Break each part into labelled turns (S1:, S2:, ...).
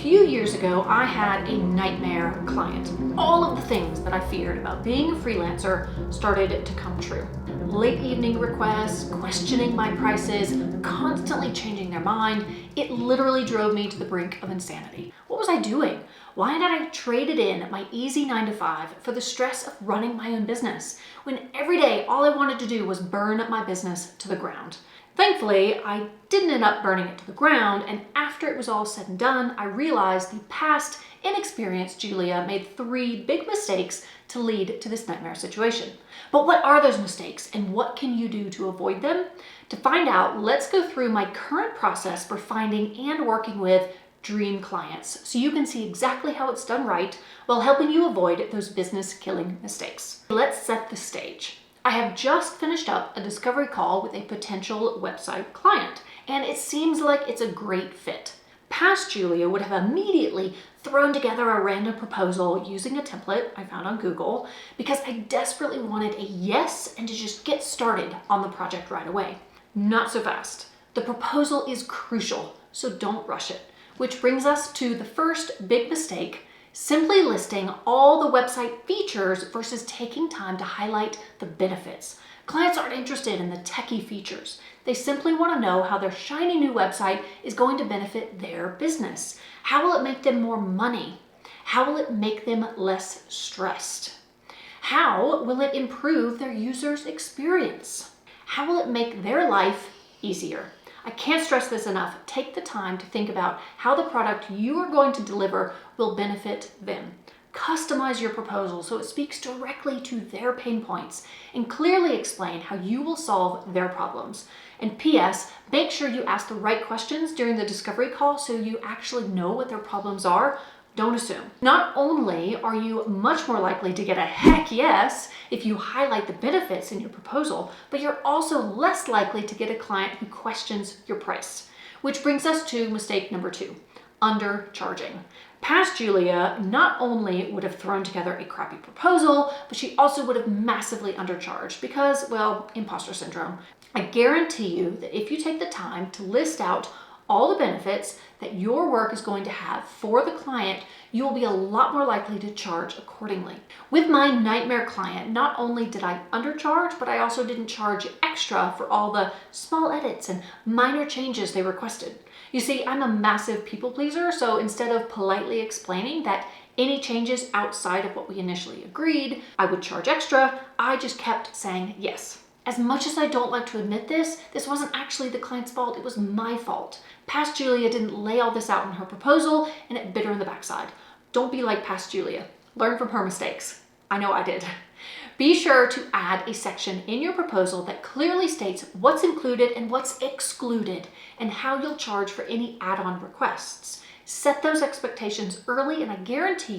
S1: few years ago, I had a nightmare client. All of the things that I feared about being a freelancer started to come true. Late evening requests, questioning my prices, constantly changing their mind. It literally drove me to the brink of insanity. What was I doing? Why had I traded in my easy 9-to-5 for the stress of running my own business, when every day all I wanted to do was burn my business to the ground? Thankfully, I didn't end up burning it to the ground, and after it was all said and done, I realized the past, inexperienced Julia made 3 big mistakes to lead to this nightmare situation. But what are those mistakes, and what can you do to avoid them? To find out, let's go through my current process for finding and working with dream clients, so you can see exactly how it's done right while helping you avoid those business-killing mistakes. Let's set the stage. I have just finished up a discovery call with a potential website client, and it seems like it's a great fit. Past Julia would have immediately thrown together a random proposal using a template I found on Google because I desperately wanted a yes and to just get started on the project right away. Not so fast. The proposal is crucial, so don't rush it. Which brings us to the first big mistake: simply listing all the website features versus taking time to highlight the benefits. Clients aren't interested in the techie features. They simply want to know how their shiny new website is going to benefit their business. How will it make them more money? How will it make them less stressed? How will it improve their users' experience? How will it make their life easier? I can't stress this enough. Take the time to think about how the product you are going to deliver will benefit them. Customize your proposal so it speaks directly to their pain points, and clearly explain how you will solve their problems. And P.S., make sure you ask the right questions during the discovery call so you actually know what their problems are. Don't assume. Not only are you much more likely to get a heck yes if you highlight the benefits in your proposal, but you're also less likely to get a client who questions your price. Which brings us to mistake number 2, undercharging. Past Julia not only would have thrown together a crappy proposal, but she also would have massively undercharged because, well, imposter syndrome. I guarantee you that if you take the time to list out all the benefits that your work is going to have for the client, you will be a lot more likely to charge accordingly. With my nightmare client, not only did I undercharge, but I also didn't charge extra for all the small edits and minor changes they requested. You see, I'm a massive people pleaser, so instead of politely explaining that any changes outside of what we initially agreed, I would charge extra, I just kept saying yes. As much as I don't like to admit this wasn't actually the client's fault, it was my fault. Past Julia didn't lay all this out in her proposal, and it bit her in the backside. Don't be like Past Julia. Learn from her mistakes. I know I did. Be sure to add a section in your proposal that clearly states what's included and what's excluded, and how you'll charge for any add-on requests. Set those expectations early, and I guarantee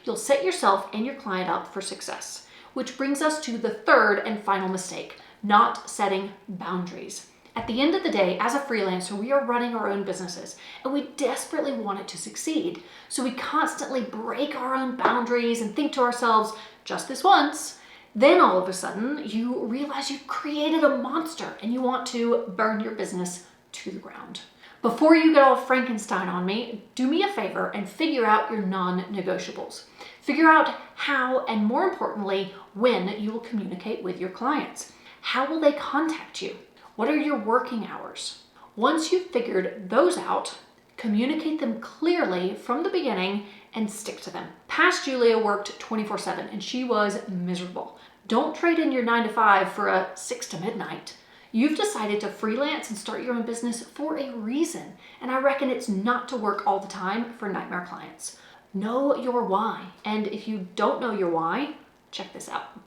S1: you'll set yourself and your client up for success. Which brings us to the third and final mistake: not setting boundaries. At the end of the day, as a freelancer, we are running our own businesses, and we desperately want it to succeed. So we constantly break our own boundaries and think to ourselves, just this once. Then all of a sudden, you realize you've created a monster and you want to burn your business to the ground. Before you get all Frankenstein on me, do me a favor and figure out your non-negotiables. Figure out how, and more importantly, when you will communicate with your clients. How will they contact you? What are your working hours? Once you've figured those out, communicate them clearly from the beginning and stick to them. Past Julia worked 24/7 and she was miserable. Don't trade in your 9-to-5 for a 6 to midnight. You've decided to freelance and start your own business for a reason, and I reckon it's not to work all the time for nightmare clients. Know your why, and if you don't know your why, check this out.